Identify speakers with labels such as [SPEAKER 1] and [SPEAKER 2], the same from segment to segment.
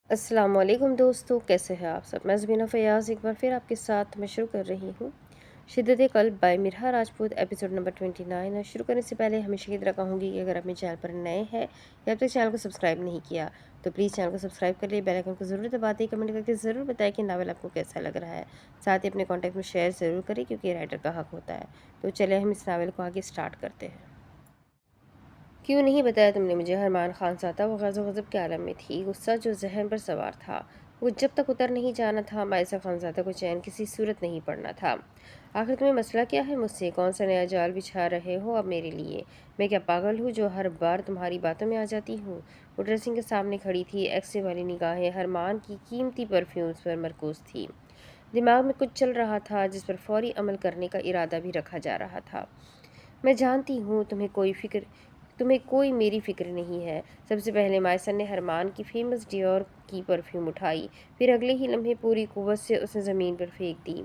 [SPEAKER 1] अस्सलाम वालेकुम दोस्तों, कैसे हैं आप सब। मैं ज़बीना फ़याज़ एक बार फिर आपके साथ मैं शुरू कर रही हूँ Shiddat Qalb by Mirha Rajput episode number 29। और शुरू करने से पहले हमेशा की तरह कहूँगी कि अगर आप मेरे चैनल पर नए हैं या अब तक चैनल को सब्सक्राइब नहीं किया तो प्लीज़ चैनल को सब्सक्राइब कर लिए, बेल आइकन को ज़रूर दबा दें, कमेंट करके ज़रूर बताएं कि नावल आपको कैसा लग रहा है। साथ ही अपने कॉन्टैक्ट में शेयर ज़रूर करें क्योंकि राइटर का हक होता है। तो चलिए हम इस नावल को आगे स्टार्ट करते हैं। क्यों नहीं बताया तुमने मुझे? हरमान खानज़ादा वो ग़ज़ब के आलम में थी। गुस्सा जो जहन पर सवार था वो जब तक उतर नहीं जाना था, मायसा खानज़ादा को चैन किसी सूरत नहीं पड़ना था। आखिर तुम्हें मसला क्या है मुझसे? कौन सा नया जाल बिछा रहे हो अब मेरे लिए? मैं क्या पागल हूँ जो हर बार तुम्हारी बातों में आ जाती हूँ? वो ड्रेसिंग के सामने खड़ी थी, एक्से वाली निगाहें हरमान की कीमती परफ्यूम्स पर मरकूज थी। दिमाग में कुछ चल रहा था जिस पर फौरी अमल करने का इरादा भी रखा जा रहा था। मैं जानती हूँ तुम्हें कोई मेरी फ़िक्र नहीं है। सबसे पहले मायसन ने हरमान की फेमस डियोर की परफ्यूम उठाई, फिर अगले ही लम्हे पूरी कुव्वत से उसे ज़मीन पर फेंक दी।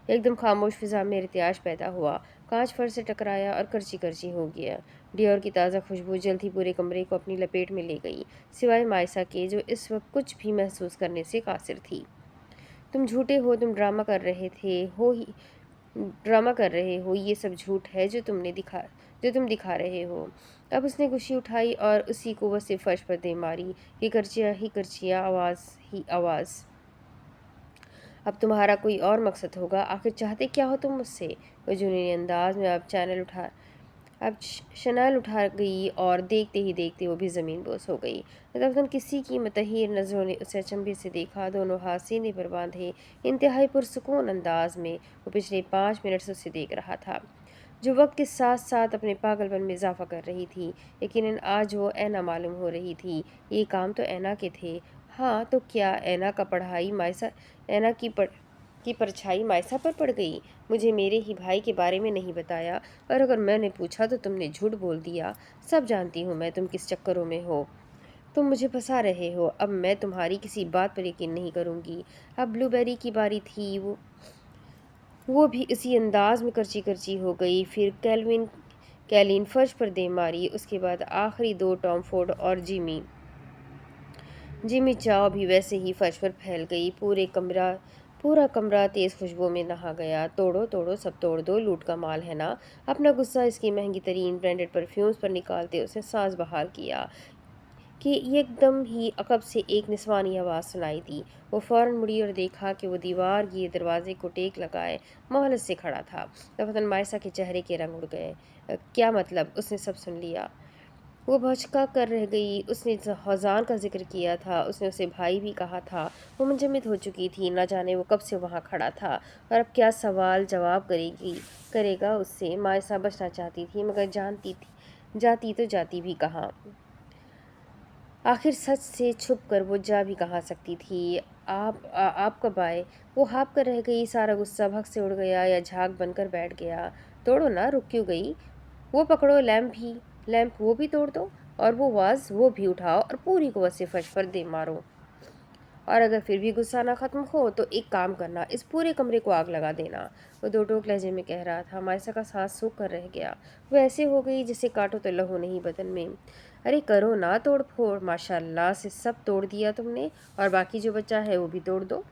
[SPEAKER 1] एकदम खामोश फिज़ा में इर्तियाश पैदा हुआ। कांच फर्श से टकराया और करची करची हो गया। डियोर की ताज़ा खुशबू जल्द ही पूरे कमरे को अपनी लपेट में ले गई, सिवाय मायसा के जो इस वक्त कुछ भी महसूस करने से कासिर थी। तुम झूठे हो, तुम ड्रामा कर रहे हो, ये सब झूठ है जो तुम दिखा रहे हो। अब उसने गुस्सी उठाई और उसी कुव्वत से फर्श पर दे मारी। ये करचिया ही करचिया, आवाज़ ही आवाज़। अब तुम्हारा कोई और मकसद होगा। आखिर चाहते क्या हो तुम मुझसे? वो जुनूनी अंदाज में अब शनाल उठा गई और देखते ही देखते वो भी ज़मीन बोस हो गई। तदफन किसी की मतहीर नज़रों ने उसे अचंभे से देखा। दोनों हाथ सीने पर बांधे इंतहाई पुरसुकून अंदाज में वो पिछले 5 मिनट से उसे देख रहा था, जो वक्त के साथ साथ अपने पागलपन में इजाफा कर रही थी। यकीनन आज वो ऐना मालूम हो रही थी। ये काम तो ऐना के थे। हाँ तो क्या ऐना की परछाई मायसा पर पड़ गई? मुझे मेरे ही भाई के बारे में नहीं बताया, और अगर मैंने पूछा तो तुमने झूठ बोल दिया। सब जानती हूँ मैं तुम किस चक्करों में हो। तुम मुझे फंसा रहे हो। अब मैं तुम्हारी किसी बात पर यकीन नहीं करूँगी। अब ब्लूबेरी की बारी थी। वो भी इसी अंदाज में करची करची हो गई। फिर कैलिन फर्श पर दे मारी। उसके बाद आखिरी दो, टॉम फोर्ड और जिमी चाव भी वैसे ही फर्श पर फैल गई। पूरा कमरा तेज़ खुशबू में नहा गया। तोड़ो तोड़ो, सब तोड़ दो, लूट का माल है ना। अपना गुस्सा इसकी महंगी तरीन ब्रांडेड परफ्यूम्स पर निकालते उसने सांस बहाल किया कि एकदम ही अकब से एक निस्वानी आवाज़ सुनाई दी। वो फ़ौरन मुड़ी और देखा कि वो दीवार ये दरवाजे को टेक लगाए मोहलत से खड़ा था। दफतन मायसा के चेहरे के रंग उड़ गए। क्या मतलब? उसने सब सुन लिया। वो भौचक्का कर रह गई। उसने हौजान का जिक्र किया था, उसने उसे भाई भी कहा था। वो मुंजमद हो चुकी थी। न जाने वो कब से वहाँ खड़ा था और अब क्या सवाल जवाब करेगा उससे। मायसा बचना चाहती थी मगर जाती तो जाती भी कहाँ। आखिर सच से छुप कर वो जा भी कहाँ सकती थी। आप कब आए? वो हाँप कर रह गई। सारा गुस्सा भग से उड़ गया या झाग बनकर बैठ गया। तोड़ो ना, रुक क्यों गई? वो पकड़ो लैंप वो भी तोड़ दो, और वो वाज वो भी उठाओ और पूरी कुव्वत से फर्श पर दे मारो। और अगर फिर भी गुस्सा ना खत्म हो तो एक काम करना, इस पूरे कमरे को आग लगा देना। वो दो टोक लहजे में कह रहा था। मायसा का सांस सूख कर रह गया। वो ऐसे हो गई जैसे काटो तो लहू नहीं बदन में। अरे करो ना तोड़ फोड़, माशाल्लाह से सब तोड़ दिया तुमने, और बाकी जो बचा है वो भी तोड़ दो।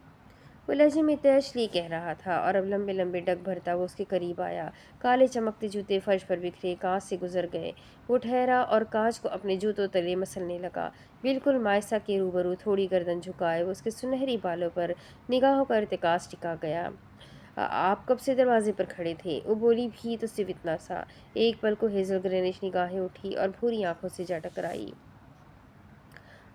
[SPEAKER 1] वो लहजे में तैशली कह रहा था और अब लंबे लंबे डग भरता वो उसके करीब आया। काले चमकते जूते फर्श पर बिखरे कांच से गुजर गए। वो ठहरा और कांच को अपने जूतों तले मसलने लगा। बिल्कुल मायसा के रूबरू, थोड़ी गर्दन झुकाए वो उसके सुनहरी बालों पर निगाहों का इर्तिकास टिका गया। आप कब से दरवाजे पर खड़े थे?" वो बोली भी तो सिर्फ इतना सा। एक पल को हेजल ग्रेनिश निगाहें उठी और भूरी आंखों से जा टकराई।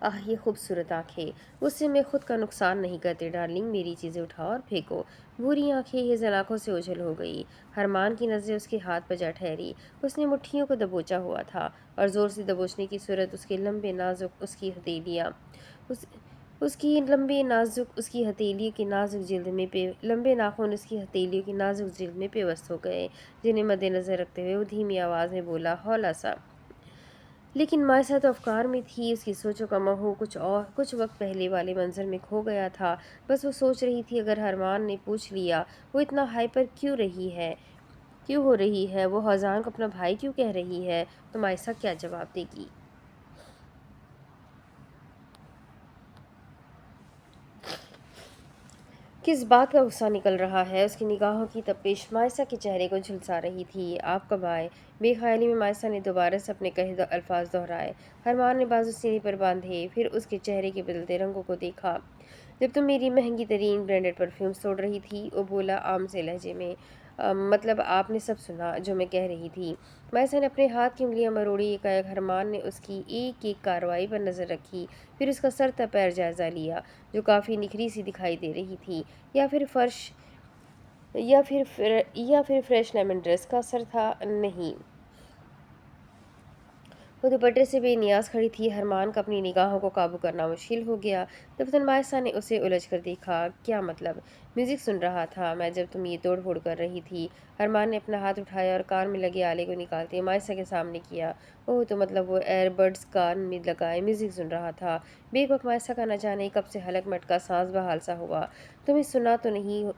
[SPEAKER 1] आह ये खूबसूरत आंखें। उससे मैं खुद का नुकसान नहीं करती डार्लिंग, मेरी चीज़ें उठाओ और फेंको। भूरी आंखें हेजल आंखों से ओझल हो गई। हरमान की नज़रें उसके हाथ पर जा ठहरी। उसने मुट्ठियों को दबोचा हुआ था और ज़ोर से दबोचने की सूरत उसके लंबे नाजुक उसकी हथेलियाँ उस उसकी लंबे नाजुक उसकी हथेलियों की नाजुक जिल्द में पे लंबे नाखून उसकी हथेलियों की नाजुक जिल्द में पेवस्त हो गए, जिन्हें मद्देनज़र रखते हुए वो धीमी आवाज़ में बोला, हौला सा। लेकिन मायसा तो अफकार में थी। उसकी सोचों का महू कुछ वक्त पहले वाले मंजर में खो गया था। बस वो सोच रही थी, अगर हरमान ने पूछ लिया वो इतना हाइपर क्यों हो रही है, वो हौजान को अपना भाई क्यों कह रही है, तो मायसा क्या जवाब देगी। किस बात का गुस्सा निकल रहा है? उसकी निगाहों की तपिश मायसा के चेहरे को झुलसा रही थी। आप कब आए? बेख्याली में मायसा ने दोबारा से अपने कहे अल्फाज दोहराए। हरमान ने बाजू सीने पर बांधे, फिर उसके चेहरे के बदलते रंगों को देखा। जब तुम मेरी महंगी तरीन ब्रांडेड परफ्यूम्स तोड़ रही थी, वो बोला आम से लहजे में। मतलब आपने सब सुना जो मैं कह रही थी। मायसा ने अपने हाथ की उंगलियां मरोड़ी। एकाएक हरमान ने उसकी एक एक कार्रवाई पर नजर रखी, फिर उसका सर पैर जायजा लिया, जो काफ़ी निखरी सी दिखाई दे रही थी। या फिर फर्श या फिर फ्रेश लेमन ड्रेस का असर था? नहीं, वो दुपट्टे से बेनियाज खड़ी थी। हरमान का अपनी निगाहों को काबू करना मुश्किल हो गया। दफतन मायसा ने उसे उलझ कर देखा। क्या मतलब? म्यूजिक सुन रहा था मैं जब तुम ये तोड़ फोड़ कर रही थी। हरमान ने अपना हाथ उठाया और कान में लगे आले को निकालते मायसा के सामने किया। ओह, तो मतलब वो एयरबड्स कान में लगाए म्यूजिक सुन रहा था। बेवक्त मायसा का न जाने कब से हलक मटका सांस बहाल सा हुआ। तुम्हें सुना तो नहीं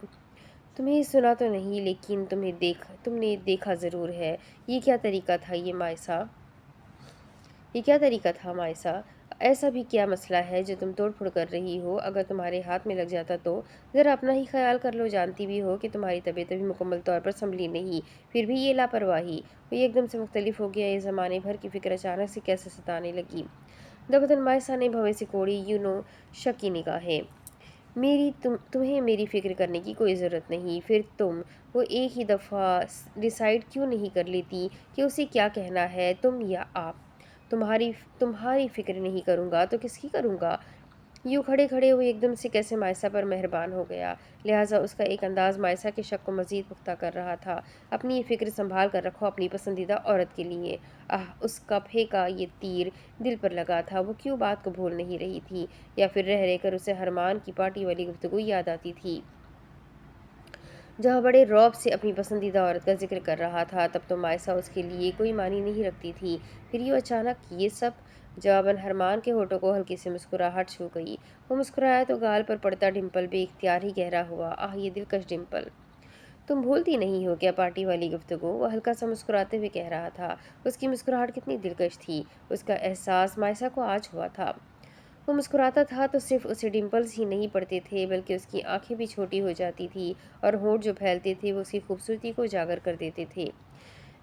[SPEAKER 1] तुम्हें सुना तो नहीं, लेकिन तुमने देखा ज़रूर है। ये क्या तरीका था मायसा? ऐसा भी क्या मसला है जो तुम तोड़ फोड़ कर रही हो? अगर तुम्हारे हाथ में लग जाता तो? ज़रा अपना ही ख्याल कर लो। जानती भी हो कि तुम्हारी तबीयत अभी मुकम्मल तौर पर संभली नहीं, फिर भी ये लापरवाही। वो एकदम से मुख्तलिफ हो गया। ये ज़माने भर की फ़िक्र अचानक से कैसे सताने लगी? दबदन मायसा ने भवें से कोड़ी, शक की निगाहें। तुम्हें मेरी फ़िक्र करने की कोई ज़रूरत नहीं। फिर तुम वो एक ही दफ़ा डिसाइड क्यों नहीं कर लेती कि उसे क्या कहना है, तुम या आप? तुम्हारी फ़िक्र नहीं करूँगा तो किसकी करूँगा? यूँ खड़े खड़े वो एकदम से कैसे मायसा पर मेहरबान हो गया। लिहाजा उसका एक अंदाज़ मायसा के शक को मज़ीद पुख्ता कर रहा था। अपनी ये फ़िक्र संभाल कर रखो अपनी पसंदीदा औरत के लिए। आह! उसका फेंका ये तीर दिल पर लगा था। वो क्यों बात को भूल नहीं रही थी? या फिर रह रहकर उसे हरमान की पार्टी वाली गुफ्तगू याद आती थी, जहाँ बड़े रौब से अपनी पसंदीदा औरत का जिक्र कर रहा था। तब तो मायसा उसके लिए कोई मानी नहीं रखती थी। फिर यूँ अचानक ये सब? जवाबन हरमान के होठों को हल्की सी मुस्कुराहट छू गई। वो मुस्कुराया तो गाल पर पड़ता डिंपल बेइख्तियार ही गहरा हुआ। आह, ये दिलकश डिंपल! तुम भूलती नहीं हो क्या पार्टी वाली गुफ्तगू? वो हल्का सा मुस्कुराते हुए कह रहा था। उसकी मुस्कुराहट कितनी दिलकश थी, उसका एहसास मायसा को आज हुआ था। वो मुस्कुराता था तो सिर्फ उसे डिंपल्स ही नहीं पड़ते थे, बल्कि उसकी आंखें भी छोटी हो जाती थी और होंठ जो फैलते थे वो उसकी खूबसूरती को उजागर कर देते थे।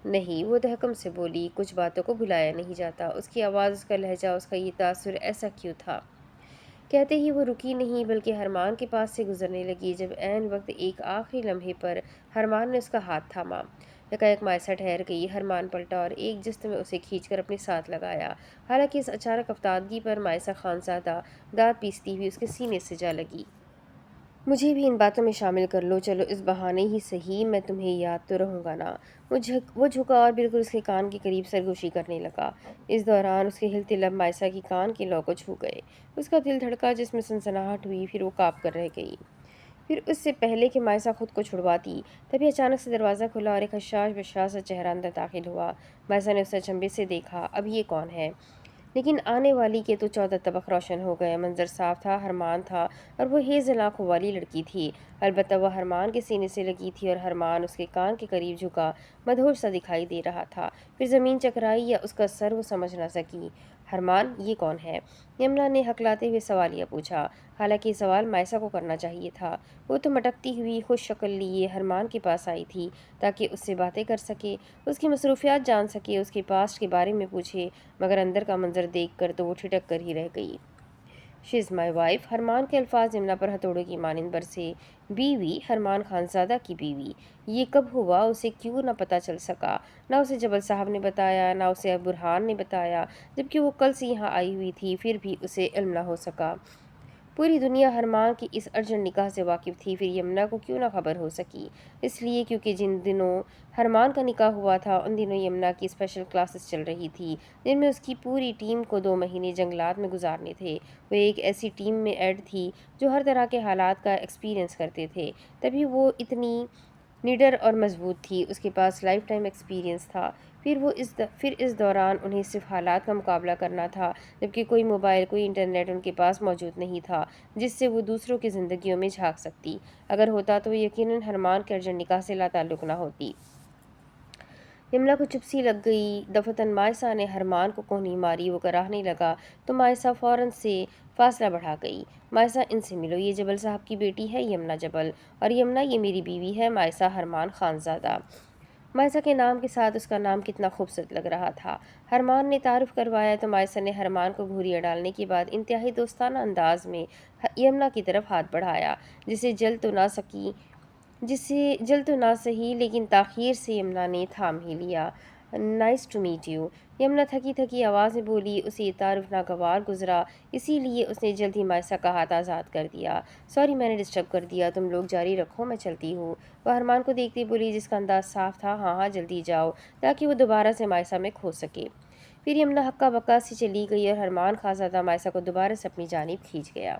[SPEAKER 1] नहीं, वो तहकम से बोली, कुछ बातों को भुलाया नहीं जाता। उसकी आवाज़, उसका लहजा, उसका ये तासुर ऐसा क्यों था? कहते ही वो रुकी नहीं, बल्कि हरमान के पास से गुजरने लगी। जब ऐन वक्त एक आखिरी लम्हे पर हरमान ने उसका हाथ थामा, एकाएक मायसा ठहर गई। हरमान पलटा और एक जिस्त में उसे खींचकर अपने साथ लगाया। हालांकि इस अचानक अफतादगी पर मायसा खानज़ादा दांत पीसती हुई उसके सीने से जा लगी। मुझे भी इन बातों में शामिल कर लो, चलो इस बहाने ही सही, मैं तुम्हें याद तो रहूँगा ना। वो झुका और बिल्कुल उसके कान के करीब सरगोशी करने लगा। इस दौरान उसके हिलते लब मायसा की कान के लौ को छू गए। उसका दिल धड़का, जिसमें सनसनाहट हुई, फिर वो काँप कर रह गई। फिर उससे पहले कि मायसा खुद को छुड़वाती, तभी अचानक से दरवाज़ा खुला और एक हशाश बशाश सा चेहरा अंदर दाखिल हुआ। मायसा ने उसे अचंभे से देखा। अब ये कौन है? लेकिन आने वाली के तो 14 तबक रोशन हो गए। मंजर साफ था, हरमान था, और वो हेज़ल आँखों वाली लड़की थी। अलबत्ता वह हरमान के सीने से लगी थी और हरमान उसके कान के करीब झुका मदहोश सा दिखाई दे रहा था। फिर ज़मीन चकराई या उसका सर वो समझ ना सकी। हरमान, ये कौन है? यमुना ने हकलाते हुए सवालिया पूछा। हालांकि ये सवाल मायसा को करना चाहिए था। वो तो मटकती हुई खुश शक्ल लिए हरमान के पास आई थी ताकि उससे बातें कर सके, उसकी मसरूफियात जान सके, उसके पास्ट के बारे में पूछे, मगर अंदर का मंजर देख कर तो वो ठिठक कर ही रह गई। She is my wife. Harman के अल्फाज यमुना पर हथौड़ों की मानिंद बरसे। बीवी, हरमान खानजादा की बीवी। ये कब हुआ? उसे क्यों न पता चल सका? ना उसे जबल साहब ने बताया, ना उसे बुरहान ने बताया, जबकि वो कल से यहाँ आई हुई थी, फिर भी उसे इल्म ना हो सका। पूरी दुनिया हरमान की इस अर्जेंट निकाह से वाकिफ़ थी, फिर यमुना को क्यों ना खबर हो सकी? इसलिए क्योंकि जिन दिनों हरमान का निकाह हुआ था, उन दिनों यमुना की स्पेशल क्लासेस चल रही थी, जिनमें उसकी पूरी टीम को 2 महीने जंगलात में गुजारने थे। वो एक ऐसी टीम में ऐड थी जो हर तरह के हालात का एक्सपीरियंस करते थे, तभी वो इतनी निडर और मजबूत थी। उसके पास लाइफ टाइम एक्सपीरियंस था। फिर इस दौरान उन्हें सिर्फ हालात का मुकाबला करना था, जबकि कोई मोबाइल, कोई इंटरनेट उनके पास मौजूद नहीं था जिससे वो दूसरों की ज़िंदगियों में झांक सकती। अगर होता तो यकीनन हरमान के अर्जेंट निकाह से लाताल्लुक़ ना होती। यमुना को चुप सी लग गई। दफतन मायसा ने हरमान को कोहनी मारी। वो कराहने लगा तो मायसा فاصلہ بڑھا گئی۔ مائسہ ان سے ملو، یہ جبل صاحب کی بیٹی ہے یمنا جبل، اور یمنا یہ میری بیوی ہے مائسہ ہرمان خانزادہ۔ مائسہ کے نام کے ساتھ اس کا نام کتنا خوبصورت لگ رہا تھا۔ ہرمان نے تعارف کروایا تو مائسہ نے ہرمان کو گھوریاں ڈالنے کے بعد انتہائی دوستانہ انداز میں یمنا کی طرف ہاتھ بڑھایا، جسے جل تو نہ سہی لیکن تاخیر سے یمنا نے تھام ہی لیا۔ Nice to meet you, Yamuna تھکی تھکی آواز میں بولی۔ اسے یہ تعارف ناگوار گزرا، اسی لیے اس نے جلد ہی مائسہ کا ہاتھ آزاد کر دیا۔ سوری میں نے ڈسٹرب کر دیا، تم لوگ جاری رکھو، میں چلتی ہوں۔ وہ ہرمان کو دیکھتی بولی، جس کا انداز صاف تھا، ہاں ہاں جلدی جاؤ، تاکہ وہ دوبارہ سے مائسہ میں کھو سکے۔ پھر یمنا ہکا بکا سی چلی گئی اور ہرمان خانزادہ مائسہ کو دوبارہ سے اپنی جانب کھینچ گیا۔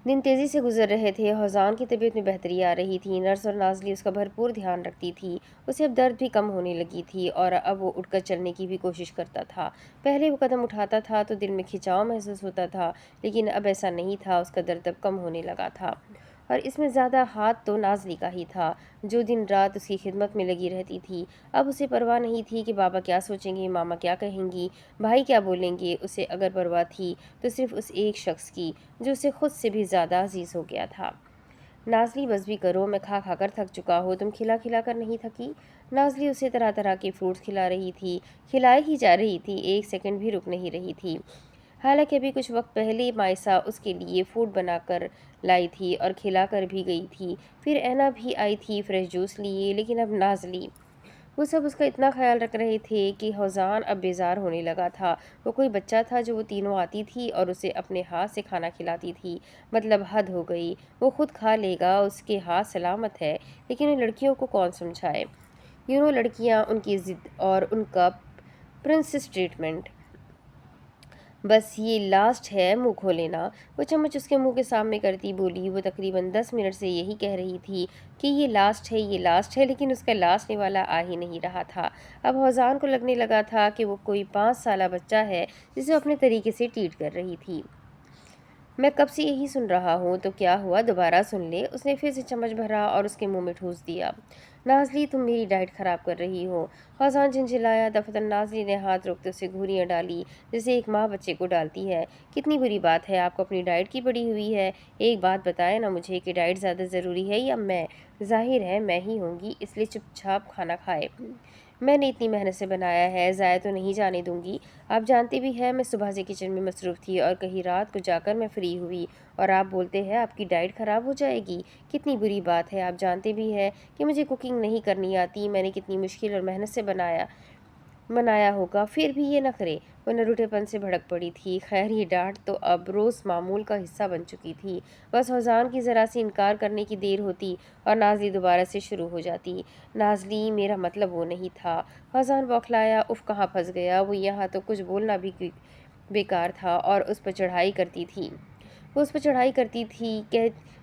[SPEAKER 1] دن تیزی سے گزر رہے تھے۔ ہوزان کی طبیعت میں بہتری آ رہی تھی۔ نرس اور نازلی اس کا بھرپور دھیان رکھتی تھی۔ اسے اب درد بھی کم ہونے لگی تھی اور اب وہ اٹھ کر چلنے کی بھی کوشش کرتا تھا۔ پہلے وہ قدم اٹھاتا تھا تو دل میں کھنچاؤ محسوس ہوتا تھا، لیکن اب ایسا نہیں تھا۔ اس کا درد اب کم ہونے لگا تھا، اور اس میں زیادہ ہاتھ تو نازلی کا ہی تھا، جو دن رات اس کی خدمت میں لگی رہتی تھی۔ اب اسے پرواہ نہیں تھی کہ بابا کیا سوچیں گے، ماما کیا کہیں گی، بھائی کیا بولیں گے۔ اسے اگر پرواہ تھی تو صرف اس ایک شخص کی، جو اسے خود سے بھی زیادہ عزیز ہو گیا تھا۔ نازلی بس بھی کرو، میں کھا کھا کر تھک چکا ہوں، تم کھلا کھلا کر نہیں تھکی؟ نازلی اسے طرح طرح کے فروٹس کھلا رہی تھی، کھلائے ہی جا رہی تھی، ایک سیکنڈ بھی رک نہیں رہی تھی۔ حالانکہ ابھی کچھ وقت پہلے مائسہ اس کے لیے فوڈ بنا کر لائی تھی اور کھلا کر بھی گئی تھی، پھر اینا بھی آئی تھی فریش جوس لیے، لیکن اب نازلی، وہ سب اس کا اتنا خیال رکھ رہے تھے کہ ہوزان اب بیزار ہونے لگا تھا۔ وہ کوئی بچہ تھا جو وہ تینوں آتی تھی اور اسے اپنے ہاتھ سے کھانا کھلاتی تھی؟ مطلب حد ہو گئی، وہ خود کھا لے گا، اس کے ہاتھ سلامت ہے، لیکن ان لڑکیوں کو کون سمجھائے؟ لڑکیاں، ان کی ضد اور ان کا پرنسس ٹریٹمنٹ، بس یہ لاسٹ ہے منہ کھولینا۔ وہ چمچ اس کے منہ کے سامنے کرتی بولی۔ وہ تقریباً 10 منٹ سے یہی کہہ رہی تھی کہ یہ لاسٹ ہے، یہ لاسٹ ہے، لیکن اس کا لاسٹ والا آ ہی نہیں رہا تھا۔ اب ہوزان کو لگنے لگا تھا کہ وہ کوئی 5 سالہ بچہ ہے جسے اپنے طریقے سے ٹریٹ کر رہی تھی۔ میں کب سے یہی سن رہا ہوں، تو کیا ہوا، دوبارہ سن لے۔ اس نے پھر سے چمچ بھرا اور اس کے منہ میں ٹھوس دیا۔ نازلی، تم میری ڈائٹ خراب کر رہی ہو، ہوزان جھنجھلایا۔ دفتر نازلی نے ہاتھ روکتے اسے گھوریاں ڈالی، جیسے ایک ماں بچے کو ڈالتی ہے۔ کتنی بری بات ہے، آپ کو اپنی ڈائٹ کی پڑی ہوئی ہے۔ ایک بات بتائیں نا مجھے کہ ڈائٹ زیادہ ضروری ہے یا میں؟ ظاہر ہے میں ہی ہوں گی، اس لیے چپ چاپ کھانا کھائے۔ میں نے اتنی محنت سے بنایا ہے، ضائع تو نہیں جانے دوں گی۔ آپ جانتے بھی ہیں میں صبح سے کچن میں مصروف تھی اور کہیں رات کو جا کر میں فری ہوئی، اور آپ بولتے ہیں آپ کی ڈائٹ خراب ہو جائے گی۔ کتنی بری بات ہے، آپ جانتے بھی ہیں کہ مجھے کوکنگ نہیں کرنی آتی، میں نے کتنی مشکل اور محنت سے بنایا ہوگا، پھر بھی یہ نخرے۔ وہ نروٹے پن سے بھڑک پڑی تھی۔ خیر یہ ڈانٹ تو اب روز معمول کا حصہ بن چکی تھی، بس ہوزان کی ذرا سی انکار کرنے کی دیر ہوتی اور نازلی دوبارہ سے شروع ہو جاتی۔ نازلی، میرا مطلب وہ نہیں تھا۔ ہوزان بوکھلایا۔ اف، کہاں پھنس گیا وہ، یہاں تو کچھ بولنا بھی بیکار تھا، اور اس پر چڑھائی کرتی تھی۔ وہ اس پر چڑھائی کرتی تھی،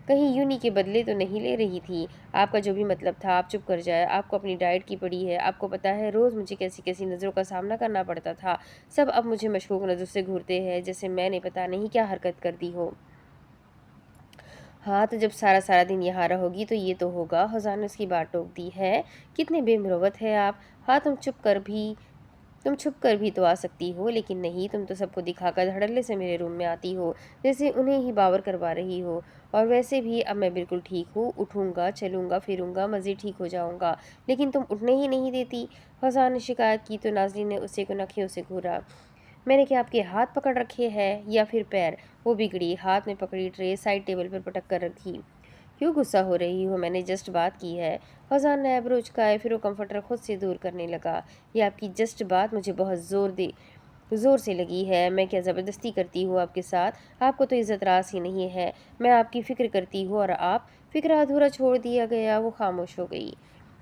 [SPEAKER 1] کہیں یونی کے بدلے تو نہیں لے رہی تھی۔ آپ کا جو بھی مطلب تھا، آپ چپ کر جائے، آپ کو اپنی ڈائٹ کی پڑی ہے، آپ کو پتہ ہے روز مجھے کیسی کیسی نظروں کا سامنا کرنا پڑتا تھا، سب اب مجھے مشکوک نظر سے گھورتے ہیں، جیسے میں نے پتہ نہیں کیا حرکت کر دی ہو۔ ہاں تو جب سارا دن یہاں رہو گی تو یہ تو ہوگا۔ ہوزان نے اس کی بات ٹوک دی ہے، کتنے بے مروت ہے آپ۔ ہاں تم چھپ کر بھی تو آ سکتی ہو، لیکن نہیں، تم تو سب کو دکھا کر دھڑلے سے میرے روم میں آتی ہو، جیسے انہیں ہی باور کروا رہی ہو۔ اور ویسے بھی اب میں بالکل ٹھیک ہوں، اٹھوں گا، چلوں گا، پھروں گا، مزید ٹھیک ہو جاؤں گا، لیکن تم اٹھنے ہی نہیں دیتی۔ ہوزان نے شکایت کی تو نازلی نے اسے کنکھیوں سے گھورا۔ میں نے کیا آپ کے ہاتھ پکڑ رکھے ہیں یا پھر پیر؟ وہ بگڑی، ہاتھ میں پکڑی ٹرے سائڈ ٹیبل پر پٹک کر رکھی۔ کیوں غصہ ہو رہی ہو، میں نے جسٹ بات کی ہے۔ ہوزان نے ایبرو اچکائے، پھر وہ کمفرٹر خود سے دور کرنے لگا۔ یہ آپ کی جسٹ بات مجھے بہت زور سے لگی ہے، میں کیا زبردستی کرتی ہوں آپ کے ساتھ؟ آپ کو تو عزت راز ہی نہیں ہے، میں آپ کی فکر کرتی ہوں اور آپ؟ فکر ادھورا چھوڑ دیا گیا۔ وہ خاموش ہو گئی۔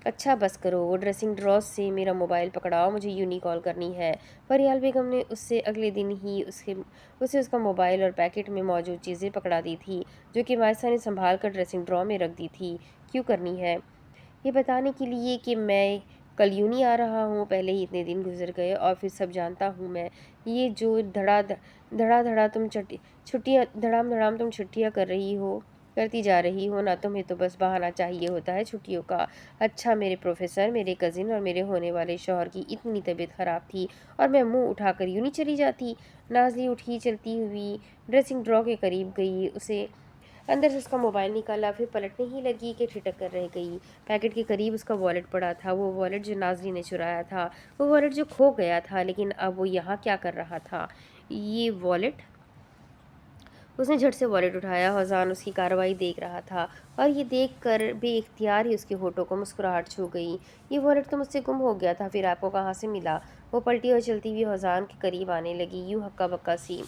[SPEAKER 1] اچھا بس کرو، وہ ڈریسنگ ڈراز سے میرا موبائل پکڑاؤ، مجھے یونی کال کرنی ہے۔ فریال بیگم نے اس سے اگلے دن ہی اسے اس کا موبائل اور پیکٹ میں موجود چیزیں پکڑا دی تھی، جو کہ مائسہ نے سنبھال کر ڈریسنگ ڈرا میں رکھ دی تھی۔ کیوں کرنی ہے؟ یہ بتانے کے لیے کہ میں کل یونی آ رہا ہوں، پہلے ہی اتنے دن گزر گئے اور پھر سب جانتا ہوں میں۔ یہ جو دھڑام دھڑام تم چھٹیاں کر رہی ہو، करती जा रही हो ना। तुम्हें तो बस बहाना चाहिए होता है छुट्टियों का। अच्छा मेरे प्रोफेसर, मेरे कज़िन और मेरे होने वाले शौहर की इतनी तबीयत ख़राब थी और मैं मुँह उठाकर यूँ नहीं चली जाती। नाज़ली उठी, चलती हुई ड्रेसिंग ड्रॉ के करीब गई, उसे अंदर से उसका मोबाइल निकाला, फिर पलटने ही लगी कि ठिठक कर रह गई। पैकेट के करीब उसका वॉलेट पड़ा था, वो वॉलेट जो नाज़ली ने चुराया था, वो वॉलेट जो खो गया था, लेकिन अब वो यहाँ क्या कर रहा था? ये वॉलेट? उसने झट से वॉलेट उठाया। हज़ान उसकी कार्रवाई देख रहा था और ये देख कर बेइख्तियार ही उसके होठों को मुस्कुराहट छू गई। ये वॉलेट तो मुझसे गुम हो गया था, फिर आपको कहाँ से मिला? वो पलटी और चलती हुई हज़ान के करीब आने लगी, यूँ हक्का बक्का सी।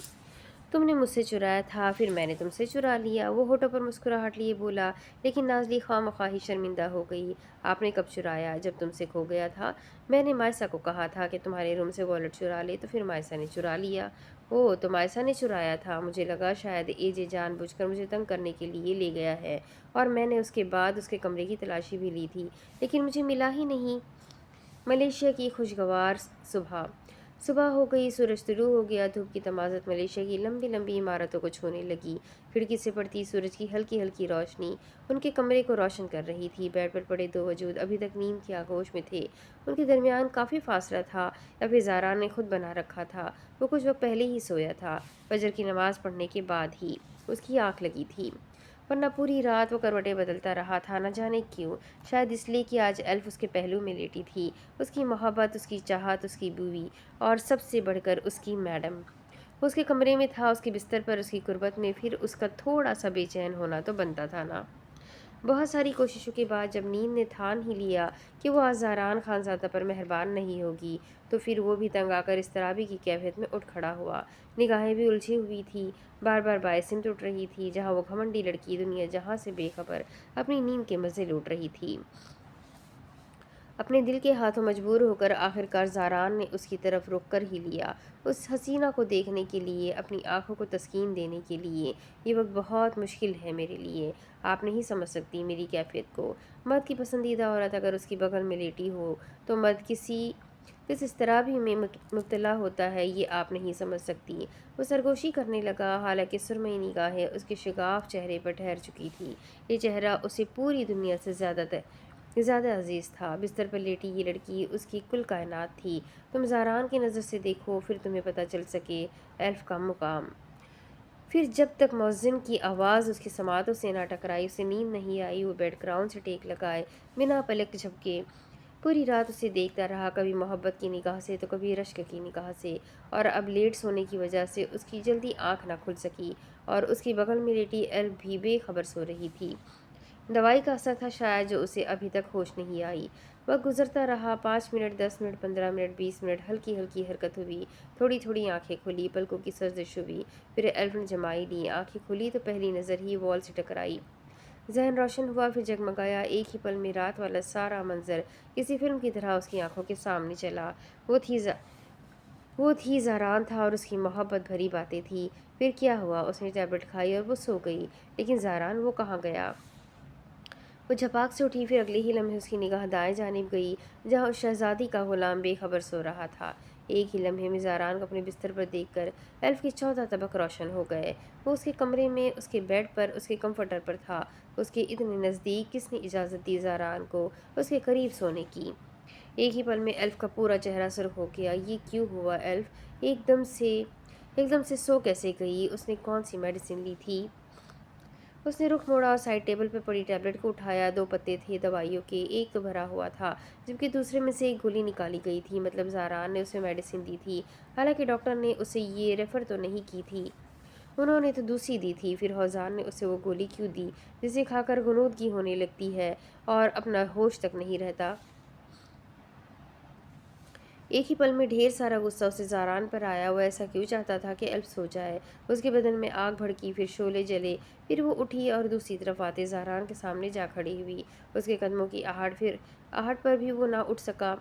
[SPEAKER 1] तुमने मुझसे चुराया था, फिर मैंने तुमसे चुरा लिया, वो होठों पर मुस्कुराहट लिए बोला। लेकिन नाज़ली खामख्वाह ही शर्मिंदा हो गई। आपने कब चुराया? जब तुमसे खो गया था। मैंने मायसा को कहा था कि तुम्हारे रूम से वॉलेट चुरा ले, तो फिर मायसा ने चुरा लिया। ओह, तो मायसा ने चुराया था। मुझे लगा शायद एजे जानबूझकर मुझे तंग करने के लिए ले गया है, और मैंने उसके बाद उसके कमरे की तलाशी भी ली थी, लेकिन मुझे मिला ही नहीं। मलेशिया की खुशगवार सुबह सुबह हो गई, सूरज तुलू हो गया। धूप की तमाज़त मलेशिया की लंबी लंबी इमारतों को छूने लगी। खिड़की से पड़ती सूरज की हल्की हल्की रोशनी उनके कमरे को रोशन कर रही थी। बेड पर पड़े दो वजूद अभी तक नींद की आगोश में थे। उनके दरमियान काफ़ी फासला था, या फिर ज़ारा ने खुद बना रखा था। वो कुछ वक्त पहले ही सोया था, फजर की नमाज़ पढ़ने के बाद ही उसकी आँख लगी थी, वरना पूरी रात वो करवटें बदलता रहा था, न जाने क्यों। शायद इसलिए कि आज एल्फ उसके पहलू में लेटी थी। उसकी मोहब्बत, उसकी चाहत, उसकी बीवी, और सबसे बढ़कर उसकी मैडम। वो उसके कमरे में था, उसके बिस्तर पर, उसकी कुर्बत में, फिर उसका थोड़ा सा बेचैन होना तो बनता था ना। बहुत सारी कोशिशों के बाद जब नींद ने ठान ही लिया कि वो आज ज़ारान खानज़ादा पर मेहरबान नहीं होगी, तो फिर वो भी तंग आकर इज़्तिराबी की कैफियत में उठ खड़ा हुआ। निगाहें भी उलझी हुई थी, बार बार बाइसिम उठ रही थी, जहाँ वो घमंडी लड़की दुनिया जहाँ से बेखबर अपनी नींद के मज़े लूट रही थी। अपने दिल के हाथों मजबूर होकर आखिरकार ज़ारान ने उसकी तरफ रुख कर ही लिया, उस हसीना को देखने के लिए, अपनी आंखों को तस्कीन देने के लिए। ये वक्त बहुत मुश्किल है मेरे लिए, आप नहीं समझ सकती मेरी कैफियत को। मर्द की पसंदीदा औरत अगर उसकी बगल में लेटी हो तो मर्द किस इस तरह भी में मुब्तला होता है, ये आप नहीं समझ सकती। वो सरगोशी करने लगा, हालांकि सुरमई निगाहें उसके शिगाफ चेहरे पर ठहर चुकी थी। ये चेहरा उसे पूरी दुनिया से ज़्यादा अजीज़ था। बिस्तर पर लेटी ये लड़की उसकी कुल कायनात थी। तुम ज़ारान की नज़र से देखो, फिर तुम्हें पता चल सके एल्फ का मुकाम। फिर जब तक मुअज्जिन की आवाज़ उसकी समातों से ना टकराई, उसे नींद नहीं आई। वो बेड ग्राउंड से टेक लगाए बिना पलक झपके पूरी रात उसे देखता रहा, कभी मोहब्बत की निगाह से तो कभी रश्क की निगाह से। और अब लेट सोने की वजह से उसकी जल्दी आंख ना खुल सकी, और उसकी बगल में लेटी एल्फ भी बेखबर सो रही थी। दवाई का असर था शायद, जो उसे अभी तक होश नहीं आई। वक्त गुजरता रहा, 5 मिनट, 10 मिनट, 15 मिनट, 20 मिनट, हल्की हल्की हरकत हुई, थोड़ी थोड़ी आंखें खुली, पलकों की सर्जिश हुई। फिर एल्फ ने जमाई ली, आंखें खुली तो पहली नज़र ही वॉल से टकराई। जहन रोशन हुआ, फिर जगमगाया। एक ही पल में रात वाला सारा मंजर किसी फिल्म की तरह उसकी आंखों के सामने चला। वो थी ज़- वो थी ज़ारान था, और उसकी मोहब्बत भरी बातें थी। फिर क्या हुआ? उसने टैबलेट खाई और वो सो गई। लेकिन ज़ारान, वो कहाँ गया? वो झपाक से उठी, फिर अगले ही लम्हे उसकी निगाह दाएं जानिब गई, जहाँ उस शहजादी का गुलाम बेखबर सो रहा था। एक ही लम्हे में ज़ारान को अपने बिस्तर पर देखकर एल्फ के 14 तबक रोशन हो गए। वो उसके कमरे में, उसके बेड पर, उसके कंफर्टर पर था। उसके इतने नज़दीक किसने इजाज़त दी ज़ारान को उसके करीब सोने की? एक ही पल में एल्फ का पूरा चेहरा सुर्ख हो गया। ये क्यों हुआ एल्फ? एकदम से सो कैसे गई? उसने कौन सी मेडिसिन ली थी? उसने रुख मोड़ा और साइड टेबल पर पड़ी टैबलेट को उठाया। 2 पत्ते थे दवाइयों के, एक तो भरा हुआ था, जबकि दूसरे में से एक गोली निकाली गई थी। मतलब ज़ारान ने उसे मेडिसिन दी थी। हालांकि डॉक्टर ने उसे ये रेफ़र तो नहीं की थी, उन्होंने तो दूसरी दी थी। फिर हौजान ने उसे वो गोली क्यों दी जिसे खाकर गुनूदगी होने लगती है और अपना होश तक नहीं रहता? एक ही पल में ढेर सारा गुस्सा उसे ज़ारान पर आया। वो ऐसा क्यों चाहता था कि एल्फ सो जाए? उसके बदन में आग भड़की, फिर शोले जले। फिर वो उठी और दूसरी तरफ आते ज़ारान के सामने जा खड़ी हुई। उसके कदमों की आहट पर भी वो ना उठ सका,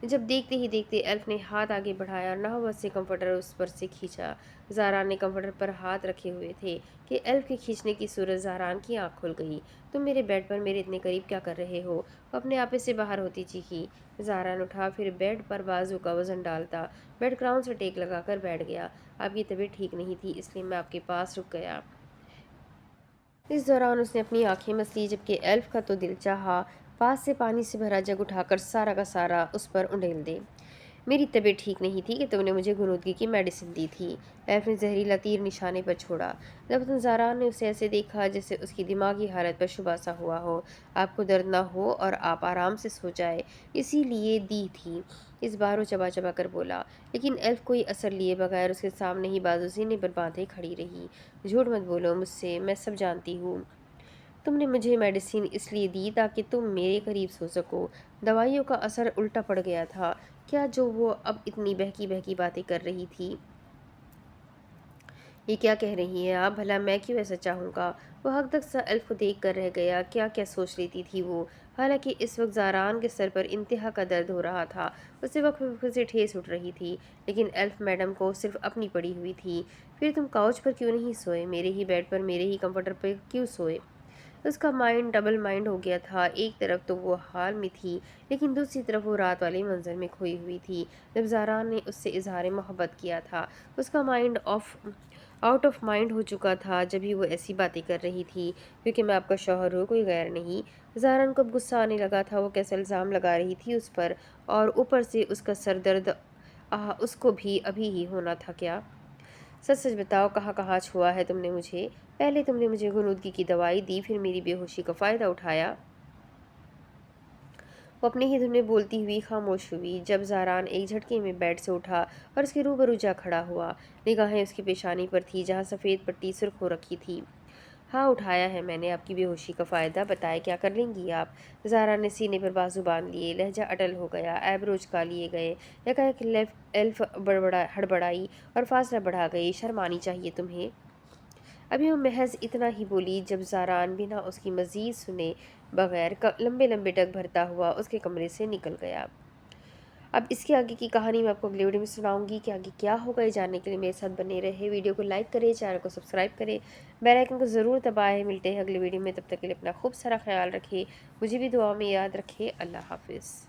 [SPEAKER 1] जब देखते ही देखते एल्फ ने हाथ आगे बढ़ाया और नहवत से कंफर्टर उस पर से खींचा। ज़ारान ने कंफर्टर पर हाथ रखे हुए थे कि एल्फ के खींचने की सूरत ज़ारान की आंख खुल गई। तुम मेरे बेड पर मेरे इतने करीब क्या कर रहे हो? वो अपने आपे से बाहर होती चीखी। ज़ारान उठा, फिर बेड पर बाजू का वजन डालता बेड ग्राउंड से टेक लगाकर बैठ गया। आपकी तबीयत ठीक नहीं थी, इसलिए मैं आपके पास रुक गया। इस दौरान उसने अपनी आंखें मस ली, जबकि एल्फ का तो दिल चाहा पास से पानी से भरा जग उठाकर सारा का सारा उस पर उंडेल दे। मेरी तबीयत ठीक नहीं थी कि तुमने मुझे गुनूदगी की मेडिसिन दी थी। एल्फ ने जहरीला तीर निशाने पर छोड़ा। लबतन ज़ारान ने उसे ऐसे देखा जैसे उसकी दिमागी हालत पर शुबा सा हुआ हो। आपको दर्द ना हो और आप आराम से सो जाए, इसीलिए दी थी। इस बार वो चबा चबा कर बोला, लेकिन एल्फ कोई असर लिए बगैर उसके सामने ही बाजू सीने पर बांधे खड़ी रही। झूठ मत बोलो मुझसे, मैं सब जानती हूँ। तुमने मुझे मेडिसिन इसलिए दी ताकि तुम मेरे करीब सो सको। दवाइयों का असर उल्टा पड़ गया था क्या, जो वो अब इतनी बहकी बहकी बातें कर रही थी? ये क्या कह रही हैं आप? भला मैं क्यों ऐसा चाहूँगा? वो हक तक सा एल्फ को देख कर रह गया। क्या क्या सोच लेती थी वो। हालांकि इस वक्त ज़ारान के सर पर इंतहा का दर्द हो रहा था। उसे वक्त वक्त से ठेस उठ रही थी, लेकिन एल्फ मैडम को सिर्फ अपनी पड़ी हुई थी। फिर तुम काउच पर क्यों नहीं सोए? मेरे ही बेड पर, मेरे ही कंफर्टर पर क्यों सोए? उसका माइंड डबल माइंड हो गया था। एक तरफ तो वो हाल में थी, लेकिन दूसरी तरफ वो रात वाले मंजर में खोई हुई थी जब ज़ारान ने उससे इजहार मोहब्बत किया था। उसका माइंड आउट ऑफ माइंड हो चुका था जब भी वो ऐसी बातें कर रही थी। क्योंकि मैं आपका शौहर हूँ, कोई गैर नहीं। ज़ारान को अब गुस्सा आने लगा था। वो कैसे इल्ज़ाम लगा रही थी उस पर, और ऊपर से उसका सर दर्द उसको भी अभी ही होना था क्या? सच सच बताओ, कहाँ कहाँ छुआ है तुमने मुझे? पहले तुमने मुझे गुनूदगी की दवाई दी, फिर मेरी बेहोशी का फ़ायदा उठाया। वो अपने ही धुन में बोलती हुई खामोश हुई जब ज़ारान एक झटके में बेड से उठा और उसके रूबरू जा खड़ा हुआ। निगाहें उसकी पेशानी पर थी, जहाँ सफ़ेद पट्टी सुर्ख हो रखी थी। हाँ, उठाया है मैंने आपकी बेहोशी का फ़ायदा। बताए क्या कर लेंगी आप? ज़ारा ने सीने पर बाजू बांध लिए, लहजा अटल हो गया, ऐब्रोज का लिए गए। एकाएक एल्फ बड़बड़ा हड़बड़ाई और फासला बढ़ा गई। शर्म आनी चाहिए तुम्हें। अभी वो महज इतना ही बोली जब ज़ारान बिना उसकी मज़ीद सुने बगैर लंबे लंबे डग भरता हुआ उसके कमरे से निकल गया। अब इसके आगे की कहानी मैं आपको अगले वीडियो में सुनाऊंगी कि आगे क्या होगा। ये जानने के लिए मेरे साथ बने रहे। वीडियो को लाइक करें, चैनल को सब्सक्राइब करें, बेल आइकन को ज़रूर दबाएं। मिलते हैं अगले वीडियो में, तब तक के लिए अपना खूब सारा ख्याल रखें, मुझे भी दुआ में याद रखें। अल्लाह हाफिज़।